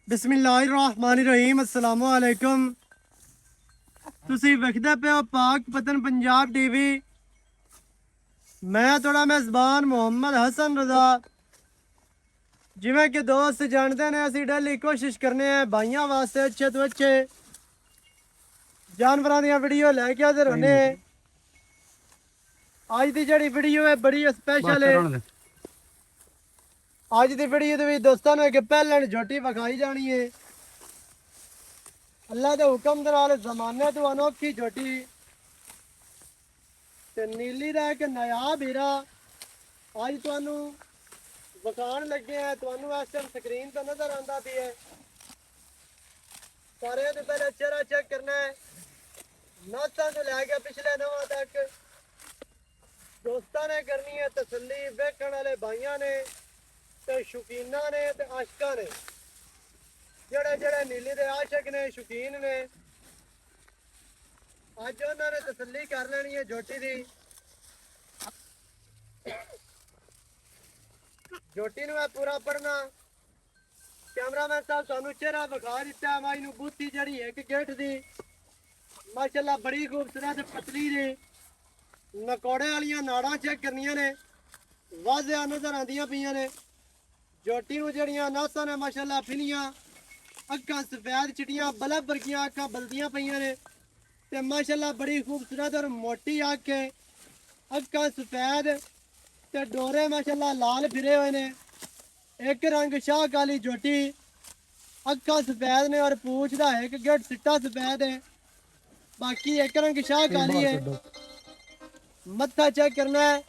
बिस्मिल्लाहिर्रहमानिर्रहीम अस्सलाम वालेकुम। तुसी वेखदे पे हो पाक पतन पंजाब टीवी। मैं थोड़ा मेज़बान मोहम्मद हसन रजा। जिवें कि दोस्त जानते ने असी डेली कोशिश करने हैं भाइयों वास्ते अच्छे तो अच्छे जानवरों दी वीडियो लैके हाजिर होने। अज की जी वीडियो है बड़ी स्पेशल है। अज की वीडियो के दोस्तों ने पहले झोटी विखाई जानी है। अल्लाह के हुक्म दे नाल जमाने तो अनोखी झोटी ते नीली का एक नायाब हीरा अज तुहानू विखाण लगे हैं। तुहानू इस टाइम स्क्रीन तो नजर आंदा पई है। सारे तो पहले चेहरा चेक करना है, नासा तो लैके पिछले नवा तक दोस्तों ने करनी है तसल्ली। वेखण वाले भाइयों ने ते शौकीना ने ते आशका ने, जेड़े जेड़े नीली दे आशक ने शौकीन ने, अज उन्होंने तसल्ली कर लेनी है झोटी दी। झोटी नू है पूरा पढ़ना। कैमरामैन साहब सानू चेहरा विखा दिता है। माई नू बूथी जड़ी एक गेट दी माशाल्लाह बड़ी खूबसूरत पतली दी। नकौड़े वालियां नाड़ां चेक करनियां ने, वाजिया नजर आंदियां पईयां ने। झोटी नू जड़ियां नासां ने माशाल्लाह फिलियां, अक्खां सफेद चिट्टियां बल्ब वर्गियां अक्खां बलदियां पईयां ने ते माशाल्लाह बड़ी खूबसूरत और मोटी अख है। अक्खां सफेद ते डोरे माशाल्लाह लाल फिरे हुए ने। एक रंग शाह काली झोटी, अक्खां सफेद ने और पूछ दा एक गेट चिट्टा सफेद है, बाकी एक रंग शाह काली है। मत्था चेक करना है,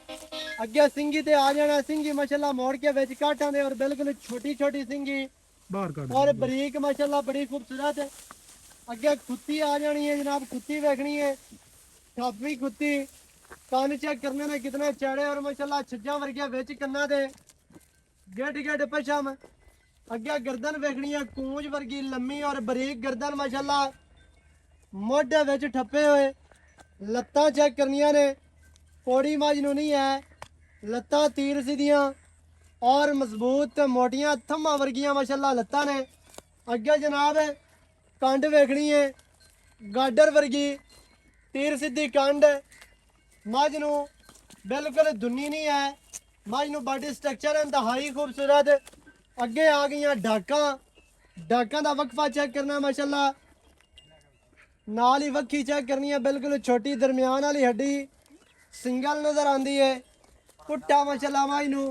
अगे सिंगी ते आ जाना। सिंगी माशाल्लाह मोड़ के विच काटां दे और बिल्कुल छोटी छोटी सिंगी और बरीक माशाल्लाह बड़ी खूबसूरत। अगे खुत्ती आ जानी है जनाब, खुत्ती देखनी है, काफी खुत्ती। कान चेक करने ने कितने चौड़े और माशाल्लाह छज्जा वर्गे विच कन्ना दे गेट गेट पछम। अगे गर्दन वेखनी है कूंज वर्गी लम्मी और बरीक गर्दन माशाल्लाह, मोढे विच ठप्पे हुए। लत्तां चेक करनियां ने, कोड़ी माजनू नहीं है, लत्तां तीर सीधियां और मजबूत ते मोटियां थम्मा वर्गियां माशाल्लाह लत्तां ने। अगे जनाब कंड वेखनी है गाडर वर्गी तीर सीधी कंड। माजनू बिल्कुल दुनी नहीं है, माजनू बॉडी स्ट्रक्चर इंतहाई खूबसूरत। अगे आ गई डाका, डाका का वक्फा चेक करना माशाल्लाह, नाल ही वक्खी चेक करनी है। बिल्कुल छोटी दरम्यान वाली हड्डी सिंगल नजर आती है। पुट्टा माशाल्लाह माजनू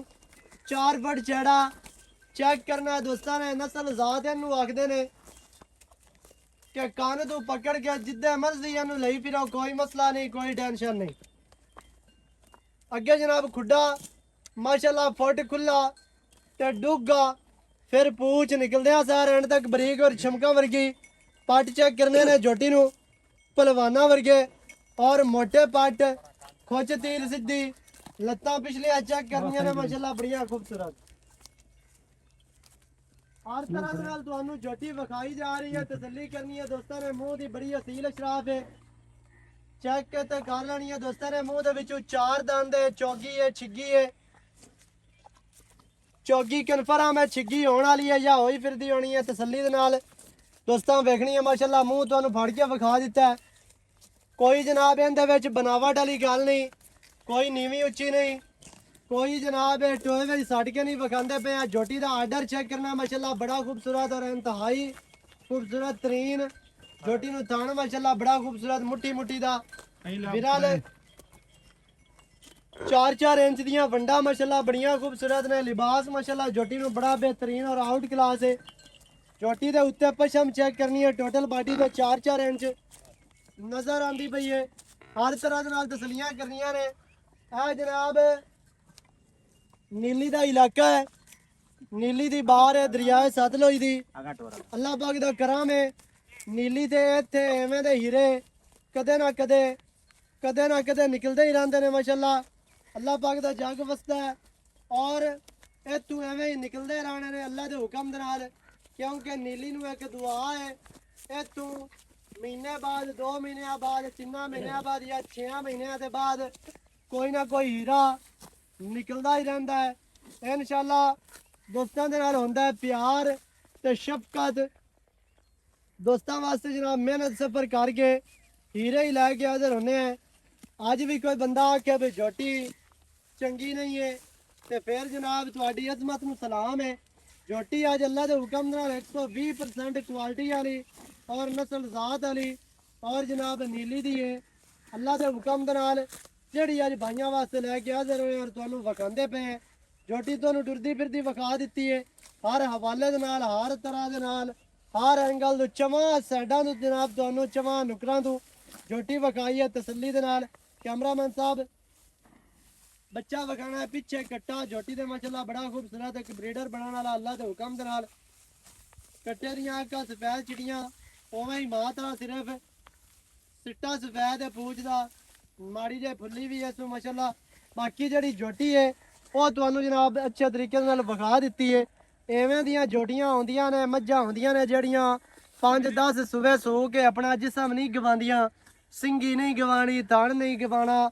4 फुट चौड़ा चेक करना है। दोस्तों ने नस्ल जात इनू आखते ने कि कान तू पकड़ के जिद्दे मर्जी इनू लई फिरो, कोई मसला नहीं, कोई टेंशन नहीं। अगे जनाब खुड्डा माशाल्लाह फुट खुला ते डूगा, फिर पूछ निकलदे सार एंड तक बरीक और छमका वर्गी। पट चेक करने ने झोटी नू पलवाना वर्गे और मोटे पट, खुच तीर सीधी, लत्तां पिछलियां चेक करनियां ने माशाल्लाह बड़ियां खूबसूरत। हर तरह दे नाल तुहानू झोटी विखाई जा रही है, तसल्ली करनी है। दोस्तों ने मूंह दी बड़ी असील अशराफ है, चेक ते कर लेनी है। दोस्तों ने मूंह दे विचों 4 दंद है, चौगी है, छिग्गी है। चौगी कन्फर्म है, छिग्गी होने वाली है या होई फिरदी होनी है। तसल्ली दे नाल दोस्तों वेखनी है माशाल्लाह। मूंह तुहानू फड़ के विखा दिता है। कोई जनाब इहदे विच बनावट वाली गल नहीं, कोई नीवी उच्ची नहीं, कोई जनाब टोए में सट के नहीं विखाते पे। झोटी का आर्डर चेक करना माशाल्लाह बड़ा खूबसूरत और इंतहाई खूबसूरत तरीन झोटी नू थान माशाल्लाह बड़ा खूबसूरत मुट्ठी मुट्ठी दा विरल 4-4 इंच दियां वंडा माशाल्लाह बड़ियां खूबसूरत ने। लिबास माशाल्लाह झोटी नू बड़ा बेहतरीन और आउट क्लास है। झोटी के उत्ते पछम चेक करनी है, टोटल बॉडी के 4-4 इंच नजर आती पई है। हर तरह के नाल तसलियां करनियां ने। यह जनाब नीली का इलाका है, नीली दी बाहर है दरियाए सतलुज दी। अल्लाह पाक दा करम है, नीली ते इत्थे एवें दे हीरे कदे ना कदे निकलते ही रहते हैं माशाल्लाह। अल्लाह पाक दा जग वसदा है और इत्थों एवें ही निकलते रहने ने अल्लाह दे हुक्म दे नाल, क्योंकि नीली नू एक दुआ है। इत्थों महीने बाद, 2 महीने बाद, 3 महीने बाद या 6 महीने के बाद कोई ना कोई हीरा निकलता ही रहता है। इंशाल्लाह दोस्तों के नाल होंदा है प्यार ਤੇ ਸ਼ਫਕਤ ਦੋਸਤਾਂ ਵਾਸਤੇ ਜਨਾਬ ਮਿਹਨਤ ਸਫਰ ਕਰਕੇ ਹੀਰੇ ਹੀ ਲੈ ਕੇ ਹਾਜ਼ਰ ਹੁੰਨੇ ਆ। ਅੱਜ ਵੀ ਕੋਈ ਬੰਦਾ ਆਖੇ ਵੀ ਝੋਟੀ ਚੰਗੀ ਨਹੀਂ ਹੈ ਤੇ ਫਿਰ ਜਨਾਬ ਤੁਹਾਡੀ ਅਜ਼ਮਤ ਨੂੰ ਸਲਾਮ ਹੈ। ਝੋਟੀ ਅੱਜ ਅੱਲਾ ਦੇ ਹੁਕਮ ਨਾਲ 120% ਕੁਆਲਿਟੀ ਵਾਲੀ ਔਰ ਨਸਲ ਜ਼ਾਤ ਵਾਲੀ ਔਰ ਜਨਾਬ ਨੀਲੀ ਦੀ ਹੈ। ਅੱਲਾ ਦੇ ਹੁਕਮ ਦੇ ਨਾਲ ਜਿਹੜੀ ਅੱਜ ਭਾਈਆਂ ਵਾਸਤੇ ਲੈ ਕੇ ਹਾਜ਼ਰ ਹੋਏ ਔਰ ਤੁਹਾਨੂੰ ਵਿਖਾਉਂਦੇ ਪਏ। ਝੋਟੀ ਤੁਹਾਨੂੰ ਟੁਰਦੀ ਫਿਰਦੀ ਵਿਖਾ ਦਿੱਤੀ ਹੈ, ਹਰ ਹਵਾਲੇ ਦੇ ਨਾਲ, ਹਰ ਤਰ੍ਹਾਂ ਦੇ ਨਾਲ, ਹਰ ਐਂਗਲ ਤੋਂ, ਚਵਾਂ ਸਾਈਡਾਂ ਤੋਂ ਜਨਾਬ ਤੁਹਾਨੂੰ ਚਵਾਂ ਨੁਕਰਾਂ ਤੋਂ ਝੋਟੀ ਵਿਖਾਈ ਹੈ ਤਸੱਲੀ ਦੇ ਨਾਲ। ਕੈਮਰਾਮੈਨ ਸਾਹਿਬ ਬੱਚਾ ਵਿਖਾਣਾ ਹੈ ਪਿੱਛੇ ਕੱਟਾ ਝੋਟੀ ਦੇ ਮਾਸ਼ਾਅੱਲਾ ਬੜਾ ਖੂਬਸੂਰਤ ਇੱਕ ਬਰੀਡਰ ਬਣਾਉਣ ਵਾਲਾ ਅੱਲਾ ਦੇ ਹੁਕਮ ਦੇ ਨਾਲ। ਕੱਟੇ ਦੀਆਂ ਅੱਖਾਂ ਸਫੈਦ ਚਿੜੀਆਂ ਉਵੇਂ ਹੀ ਮਾਂ ਤਰ੍ਹਾਂ ਸਿਰਫ ਸਿੱਟਾ ਸਫੈਦ ਹੈ ਪੂਛ ਦਾ, ਮਾੜੀ ਜਿਹੀ ਫੁੱਲੀ ਵੀ ਹੈ ਸੋ ਮਾਸ਼ਾਅੱਲਾ। ਬਾਕੀ ਜਿਹੜੀ ਝੋਟੀ ਹੈ ਉਹ ਤੁਹਾਨੂੰ ਜਨਾਬ ਅੱਛੇ ਤਰੀਕੇ ਨਾਲ ਵਿਖਾ ਦਿੱਤੀ ਹੈ। ਐਵੇਂ ਦੀਆਂ ਝੋਟੀਆਂ ਹੁੰਦੀਆਂ ਨੇ, ਮੱਝਾਂ ਹੁੰਦੀਆਂ ਨੇ ਜਿਹੜੀਆਂ 5-10 ਸੂਵੇ ਸੂ ਕੇ ਆਪਣਾ ਜਿਸਮ ਨਹੀਂ ਗਵਾਉਂਦੀਆਂ, ਸਿੰਗੀ ਨਹੀਂ ਗਵਾਣੀ, ਧਣ ਨਹੀਂ ਗਵਾਣਾ।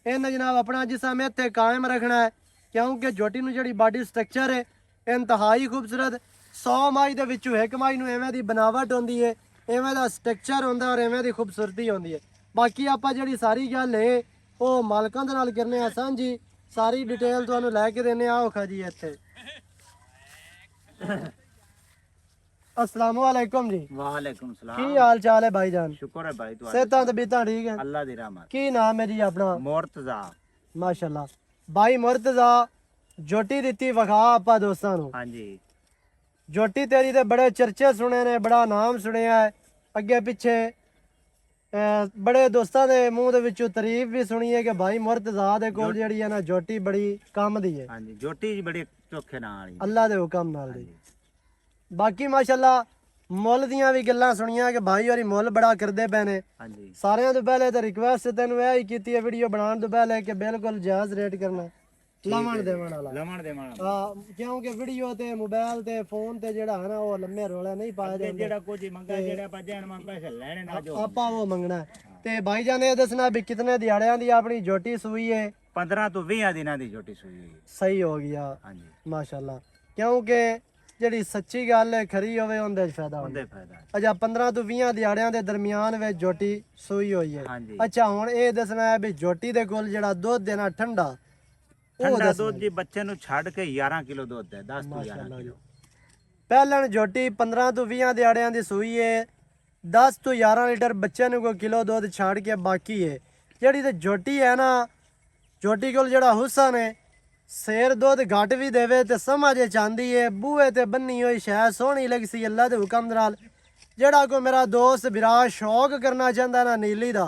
ਇਹਨਾਂ ਜਨਾਬ ਆਪਣਾ ਜਿਸਮ ਇੱਥੇ ਕਾਇਮ ਰੱਖਣਾ ਹੈ ਕਿਉਂਕਿ ਝੋਟੀ ਨੂੰ ਜਿਹੜੀ ਬਾਡੀ ਸਟਰਕਚਰ ਹੈ ਇੰਤਹਾਈ ਖੂਬਸੂਰਤ। 100 ਮਾਈ ਦੇ ਵਿੱਚੋਂ ਇੱਕ ਮਾਈ ਨੂੰ ਐਵੇਂ ਦੀ ਬਨਾਵਟ ਹੁੰਦੀ ਹੈ, ਐਵੇਂ ਦਾ ਸਟਰਕਚਰ ਹੁੰਦਾ ਔਰ ਐਵੇਂ ਦੀ ਖੂਬਸੂਰਤੀ ਹੁੰਦੀ ਹੈ। ਬਾਕੀ ਆਪਾਂ ਜਿਹੜੀ ਸਾਰੀ ਗੱਲ ਹੈ ਉਹ ਮਾਲਕਾਂ ਦੇ ਨਾਲ ਕਰਨੇ ਆ ਸਾਂਝੀ, ਸਾਰੀ ਡਿਟੇਲ ਤੁਹਾਨੂੰ ਲੈ ਕੇ ਦੇਣੇ ਆ। ਔਖਾ ਜੀ ਇੱਥੇ अस्सलाम वालेकुम जी। वालेकुम सलाम। की हाल चाल है भाईजान? शुक्र है भाई तुम्हारा। सेहतां तबीयतां ठीक है? अल्लाह दी रहमत। की नाम है जी अपना? मुर्तजा। माशाल्लाह भाई मुर्तजा जोटी दित्ती वखा आपा दोस्तां नू। हां जी जोटी तेरी ते बड़े चर्चे सुने ने, बड़ा नाम सुनिया है अगे पीछे, बड़े दोस्तां दे मुंह दे विचों तारीफ भी सुनी है कि भाई मुर्तजा दे कोल जेहड़ी है ना जोटी बड़ी काम दी है। हां जी जोटी बड़ी चोखे नाल अल्लाह दे हुक्म नाल दी। बाकी माशाल्लाह मुੱਲ ਦੀਆਂ ਵੀ ਗੱਲਾਂ ਸੁਣੀਆਂ ਕਿ ਭਾਈ ਹੋਰੀ ਮੁੱਲ ਬੜਾ ਕਰਦੇ ਪਏ ਨੇ। ਹਾਂਜੀ ਸਾਰਿਆਂ ਤੋਂ ਪਹਿਲੇ ਤਾਂ ਰਿਕਵੈਸਟ ਤੈਨੂੰ ਇਹ ਹੀ ਕੀਤੀ ਹੈ ਵੀਡੀਓ ਬਣਾਉਣ ਤੋਂ ਪਹਿਲੇ ਕਿ ਬਿਲਕੁਲ ਜਾਇਜ਼ ਰੇਟ ਕਰਨਾ, ਲਵਣ ਦੇਵਣ ਵਾਲਾ। ਹਾਂ ਕਿਉਂਕਿ ਵੀਡੀਓ ਤੇ ਮੋਬਾਈਲ ਤੇ ਫੋਨ ਤੇ ਜਿਹੜਾ ਹੈ ਨਾ ਉਹ ਲੰਮੇ ਰੋਲੇ ਨਹੀਂ ਪਾਇਆ ਜਾਂਦਾ। ਜਿਹੜਾ ਕੁਝ ਮੰਗਾ ਜਿਹੜਾ ਆਪਾਂ ਜਣ ਮੰਗ ਪੈਸੇ ਲੈਣੇ ਨਾ ਜੋ ਆਪਾਂ ਉਹ ਮੰਗਣਾ। ਤੇ ਭਾਈ ਜਾਨ ਇਹ ਦੱਸਣਾ ਵੀ ਕਿਤਨੇ ਦਿਹਾੜਿਆਂ ਦੀ ਆਪਣੀ ਝੋਟੀ ਸੂਈ ਹੈ? 15 ਤੋਂ 20 ਦਿਨਾਂ ਦੀ ਝੋਟੀ ਸੂਈ ਹੈ। ਸਹੀ ਹੋ ਗਿਆ ਹਾਂਜੀ ਮਾਸ਼ਾਅੱਲਾ। ਕਿਉਂਕਿ ਜਿਹੜੀ ਸੱਚੀ ਗੱਲ ਹੈ ਖਰੀ ਹੋਵੇ ਉਹਦੇ ਚ ਫਾਇਦਾ ਹੁੰਦਾ। ਅੱਛਾ 15 ਤੋਂ 20 ਦਿਹਾੜਿਆਂ ਦੇ ਦਰਮਿਆਨ ਵਿੱਚ ਝੋਟੀ ਸੂਈ ਹੋਈ ਹੈ। ਅੱਛਾ ਹੁਣ ਇਹ ਦੱਸਣਾ ਹੈ ਵੀ ਝੋਟੀ ਦੇ ਕੋਲ ਜਿਹੜਾ ਦੁੱਧ ਦੇਣਾ ਠੰਡਾ ਦੁੱਧ ਜੀ ਬੱਚੇ ਨੂੰ ਛੱਡ ਕੇ 11 ਕਿਲੋ ਦੁੱਧ ਹੈ। 10 ਤੋਂ 11 ਕਿਲੋ। ਪਹਿਲਾਂ ਝੋਟੀ 15 ਤੋਂ 20 ਦਿਹਾੜਿਆਂ ਦੀ ਸੂਈ ਹੈ, 10 ਤੋਂ 11 ਲੀਟਰ ਬੱਚੇ ਨੂੰ ਕੋਈ ਕਿਲੋ ਦੁੱਧ ਛੱਡ ਕੇ ਬਾਕੀ ਹੈ। ਜਿਹੜੀ ਤੇ ਝੋਟੀ ਹੈ ਨਾ, ਝੋਟੀ ਕੋਲ ਜਿਹੜਾ ਹੁਸਨ ਹੈ शेर दुध घट भी देवे तो समझ चाहती है, बूहे ते बन्नी हुई शह सोहनी लगसी अल्लाह के हुक्म नाल। जेड़ा कोई मेरा दोस्त विराज शौक करना चाहता ना नीली दा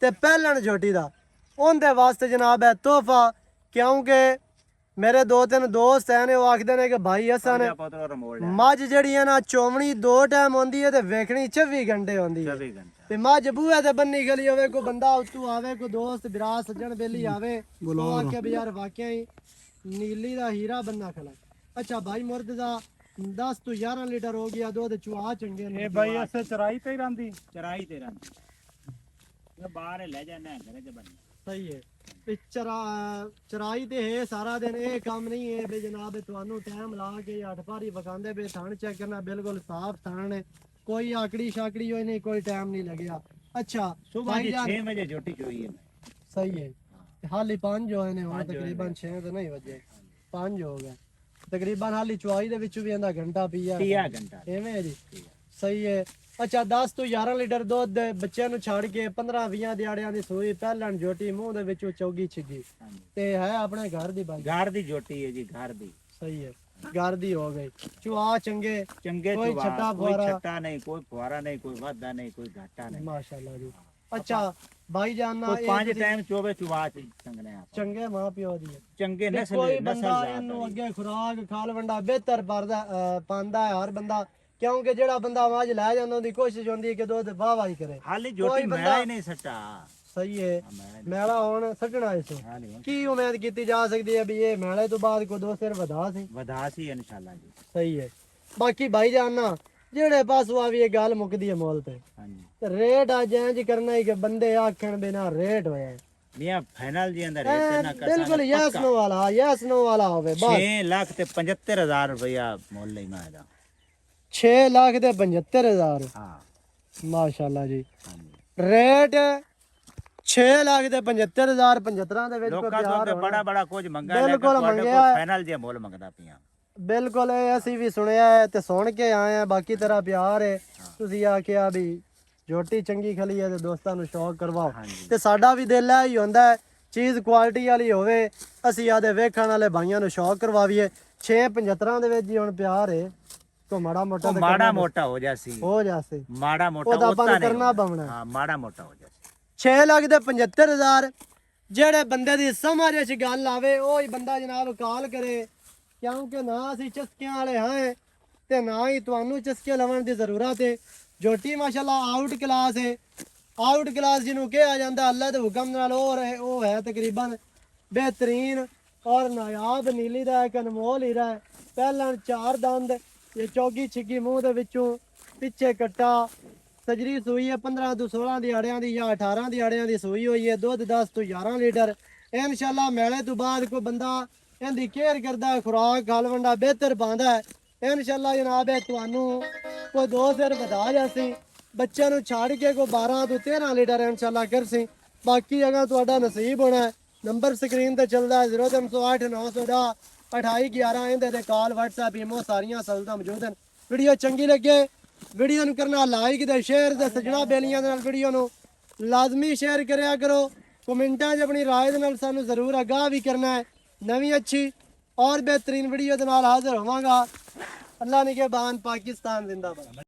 ते पहलन झोटी दा, उनके वास्ते जनाब है तोहफा। क्योंकि मेरे 2-3 दोस्त हैं वो आखते हैं कि भाई असन मझ जड़ी है ना चोवनी 2 टाइम आती है तो वेखनी 24 घंटे आती है। ते मझ बूहे ते बन्नी गली होवे, कोई बंदा उत्तू आवे, कोई दोस्त विराज सज्जन बेली आवे वो आखे भी यार वाकई नीली दा हीरा बनना खला। अच्छा भाई मुर्तजा 10 ਤੋਂ 11 लीटर हो गया दूध, चुहा चंगे ने। ए भाई ऐसे चराई ते रंदी ये बाहर ले जाना है घरे के बन। सही है ते चराई ते है सारा दिन, ये काम नहीं है बे जनाब ਤੁਹਾਨੂੰ टाइम ला के 8 पारी वखांदे बे थान चेक करना, बिल्कुल साफ थान है, कोई आकड़ी शाकड़ी होई नहीं, कोई टाइम नहीं लगेगा। अच्छा सुबह 6 बजे झोटी चोई है। सही है हाली 5 जो ने ਹੁਣ ਤਕਰੀਬਨ 6 ਤੇ ਨਹੀਂ ਵਜੇ 5 ਹੋ ਗਏ ਤਕਰੀਬਨ। ਹਾਲੀ ਚੁਆਈ ਦੇ ਵਿੱਚ ਵੀ ਇਹਦਾ ਘੰਟਾ ਪੀਆ 30 ਘੰਟਾ ਐਵੇਂ ਹੈ ਜੀ। ਸਹੀ ਹੈ। ਅੱਛਾ 10 ਤੋਂ 11 ਲੀਟਰ ਦੁੱਧ ਬੱਚਿਆਂ ਨੂੰ ਛੱਡ ਕੇ 15-20 ਦਿਹਾੜਿਆਂ ਦੀ ਸੂਈ ਪਹਿਲਣ ਝੋਟੀ ਮੂੰਹ ਦੇ ਵਿੱਚੋਂ ਚੌਗੀ ਛਿੱਗੀ ਤੇ ਹੈ ਆਪਣੇ ਘਰ ਦੀ ਬਾਈ। ਘਰ ਦੀ ਝੋਟੀ ਹੈ ਜੀ, ਘਰ ਦੀ। ਸਹੀ ਹੈ ਘਰ ਦੀ ਹੋ ਗਈ। ਚੁਆ ਚੰਗੇ ਕੋਈ ਛੱਟਾ ਨਹੀਂ, ਕੋਈ ਫੁਆਰਾ ਨਹੀਂ, ਕੋਈ ਵਾਧਾ ਨਹੀਂ, ਕੋਈ ਘਾਟਾ ਨਹੀਂ ਮਾਸ਼ਾਅੱਲਾ ਜੀ। ਅੱਛਾ ਭਾਈ ਜਾਨ ਨਾ 5 ਟਾਈਮ ਚੋਵੇ ਚੁਵਾ ਚੰਗਣੇ ਆ ਚੰਗੇ ਮਾਂ ਪਿਓ ਦੀ ਚੰਗੇ ਨਸਲ ਕੋਈ ਬੰਦਾ ਇਹਨੂੰ ਅੱਗੇ ਖੁਰਾਕ ਖਾਲ ਵੰਡਾ ਬਿਹਤਰ ਪਾਉਂਦਾ ਹੈ ਹਰ ਬੰਦਾ। ਕਿਉਂਕਿ ਜਿਹੜਾ ਬੰਦਾ ਮੱਝ ਲੈ ਜਾਂਦਾ ਉਹਦੀ ਕੋਸ਼ਿਸ਼ ਹੁੰਦੀ ਹੈ ਕਿ ਦੁੱਧ ਵਾਹ ਹੀ ਕਰੇ। ਹਾਲੀ ਝੋਟੀ ਮੈਲਾ ਹੀ ਨਹੀਂ ਸੱਟਾ। ਸਹੀ ਹੈ ਮੈਲਾ ਹੁਣ ਸੱਟਣਾ ਇਸ ਕੀ ਉਮੀਦ ਕੀਤੀ ਜਾ ਸਕਦੀ ਹੈ ਵੀ ਇਹ ਮੈਲੇ ਤੋਂ ਬਾਅਦ ਕੋਈ 2 ਸਿਰ ਵਧਾ ਸੀ ਇਨਸ਼ਾਅੱਲਾ ਜੀ। ਸਹੀ ਹੈ। ਬਾਕੀ ਭਾਈ ਜਾਨ ਨਾ ਜਿਹੜੇ ਪਾਸੋਂ ਆ ਵੀ ਇਹ ਗੱਲ ਮੁੱਕਦੀ ਹੈ ਮੁੱਲ ਤੇ। ਹਾਂਜੀ ਰੇਟ ਅੱਜ ਇੰਜ ਕਰਨਾ ਹੀ ਕਿ ਬੰਦੇ ਆਖਣ ਬਿਨਾ ਰੇਟ ਹੋਇਆ ਮੀਆਂ ਫਾਈਨਲ ਜੀ ਅੰਦਰ ਰੇਟ ਨਾ ਕਰ ਬਿਲਕੁਲ ਯੈਸ ਨੋ ਵਾਲਾ ਹੋਵੇ। 6 ਲੱਖ ਤੇ 75000 ਰੁਪਇਆ ਮੁੱਲ ਹੀ ਮਾਇਦਾ। 6 ਲੱਖ ਦੇ 75000 ਹਾਂ ਮਾਸ਼ਾਅੱਲਾ ਜੀ ਹਾਂਜੀ ਰੇਟ 6 ਲੱਖ ਦੇ 75000 75 ਦੇ ਵਿੱਚ ਕੋਈ ਲੋਕਾਂ ਤੋਂ ਪਿਆਰ ਤੇ ਹੋਣਾ। ਬੜਾ ਬੜਾ ਕੁਝ ਮੰਗਾ ਲੈ ਬਿਲਕੁਲ ਤੁਹਾਡੇ ਮੰਗਿਆ ਕੋਲ ਹੈ। ਫਾਈਨਲ ਜੇ ਮੁੱਲ ਮੰਗਦਾ ਪਿਆ ਬਿਲਕੁਲ ਇਹ ਅਸੀਂ ਵੀ ਸੁਣਿਆ ਹੈ ਤੇ ਸੁਣ ਕੇ ਆਏ ਆ ਬਾਕੀ ਤੇਰਾ ਪਿਆਰ ਹੈ ਤੁਸੀਂ ਆਖਿਆ ਵੀ ਜੋਟੀ ਚੰਗੀ ਖਲੀ ਹੈ ਤੇ ਦੋਸਤਾਂ ਨੂੰ ਸ਼ੌਕ ਕਰਵਾਓ ਹਾਂਜੀ। ਤੇ ਸਾਡਾ ਵੀ ਦਿਲ ਹੈ ਹੀ ਹੁੰਦਾ ਹੈ ਚੀਜ਼ ਕੁਆਲਿਟੀ ਵਾਲੀ ਹੋਵੇ ਅਸੀਂ ਆਦੇ ਵੇਖਣ ਵਾਲੇ ਭਾਈਆਂ ਨੂੰ ਸ਼ੌਕ ਕਰਵਾਵੀਏ 675 ਦੇ ਵਿੱਚ ਹੀ ਹੁਣ ਪਿਆਰ ਹੈ ਕੋ ਮਾੜਾ ਮੋਟਾ ਉਹ ਤਾਂ ਮਾੜਾ ਕਰਨਾ ਮੋਟਾ ਹੋ ਜਾਸੀ ਹੋ ਜਾਸੇ ਮਾੜਾ ਮੋਟਾ ਉਹਦਾ ਆਪਾਂ ਉਤਾ ਨੂੰ ਕਰਨਾ ਪਵਣਾ ਹਾਂ ਮਾੜਾ ਮੋਟਾ ਹੋ ਜਾਸੀ 6 ਲੱਖ ਦੇ 75000 ਜਿਹੜੇ ਬੰਦੇ ਦੀ ਸਮਝ ਵਿੱਚ ਗੱਲ ਆਵੇ ਉਹ ਹੀ ਬੰਦਾ ਜਨਾਬ ਕਾਲ ਕਰੇ ਕਿਉਂਕਿ ਨਾ ਅਸੀਂ ਚਸਕਿਆਂ ਵਾਲੇ ਹਾਂ ਤੇ ਨਾ ਹੀ ਤੁਹਾਨੂੰ ਚਸਕੇ ਲਵਣ ਦੀ ਜ਼ਰੂਰਤ ਹੈ ਜੋਟੀ ਮਾਸ਼ਾਅੱਲਾ ਆਊਟ ਕਲਾਸ ਹੈ ਆਊਟ ਕਲਾਸ ਜਿਹਨੂੰ ਕਿਹਾ ਜਾਂਦਾ ਅੱਲਾ ਦੇ ਹੁਕਮ ਨਾਲ ਉਹ ਹੈ ਤਕਰੀਬਨ ਬਿਹਤਰੀਨ ਔਰ ਨਾਯਾਬ ਨੀਲੀ ਦਾ ਇੱਕ ਅਨਮੋਲ ਹੀਰਾ ਹੈ ਪਹਿਲਾਂ 4 ਦੰਦ ਇਹ ਚੌਗੀ ਛਿੱਗੀ ਮੂੰਹ ਦੇ ਵਿੱਚੋਂ ਪਿੱਛੇ ਕੱਟਾ ਸਜਰੀ ਸੂਈ ਹੈ 15 ਤੋਂ 16 ਦਿਹਾੜਿਆਂ ਦੀ ਜਾਂ 18 ਦਿਹਾੜਿਆਂ ਦੀ ਸੂਈ ਹੋਈ ਹੈ ਦੁੱਧ 10 ਤੋਂ 11 ਲੀਟਰ ਇਨਸ਼ਾਅੱਲਾ ਮੇਲੇ ਤੋਂ ਬਾਅਦ ਕੋਈ ਬੰਦਾ ਇਹਦੀ ਕੇਅਰ ਕਰਦਾ ਹੈ ਖੁਰਾਕ ਗਲ ਵੰਡਾ ਬਿਹਤਰ ਪਾਉਂਦਾ ਹੈ ਇਨਸ਼ਾਅੱਲਾ ਜਨਾਬ ਇਹ ਤੁਹਾਨੂੰ ਕੋਈ 2 ਸਿਰ ਵਧਾ ਜਾਸੀ ਬੱਚਿਆਂ ਨੂੰ ਛੱਡ ਕੇ ਕੋਈ 12 ਤੋਂ 13 ਲੀਟਰ ਇਨਸ਼ਾਅੱਲਾ ਕਰਸੀ ਬਾਕੀ ਅगर ਤੁਹਾਡਾ ਨਸੀਬ ਹੋਣਾ ਹੈ ਨੰਬਰ ਸਕਰੀਨ ਤੇ ਚੱਲਦਾ ਹੈ 0308 910 2811 ਇਹਦੇ ਤੇ ਕਾਲ WhatsApp ਈਮੋ ਸਾਰੀਆਂ ਸਹੂਲਤਾਂ ਮੌਜੂਦ ਹਨ ਵੀਡੀਓ ਚੰਗੀ ਲੱਗੇ ਵੀਡੀਓ ਨੂੰ ਕਰਨਾ ਲਾਈਕ ਤੇ ਸ਼ੇਅਰ ਤੇ ਸਜਣਾ ਬੇਲੀਆਂ ਦੇ ਨਾਲ ਵੀਡੀਓ ਨੂੰ ਲਾਜ਼ਮੀ ਸ਼ੇਅਰ ਕਰਿਆ ਕਰੋ ਕਮੈਂਟਾਂ 'ਚ ਆਪਣੀ ਰਾਏ ਦੇ ਨਾਲ ਸਾਨੂੰ ਜ਼ਰੂਰ ਆਗਾਹ ਵੀ ਕਰਨਾ ਹੈ ਨਵੀਂ ਅੱਛੀ और बेहतरीन वीडियो के नाल हाजिर होवांगा अल्लाह निगहबान पाकिस्तान जिंदाबाद।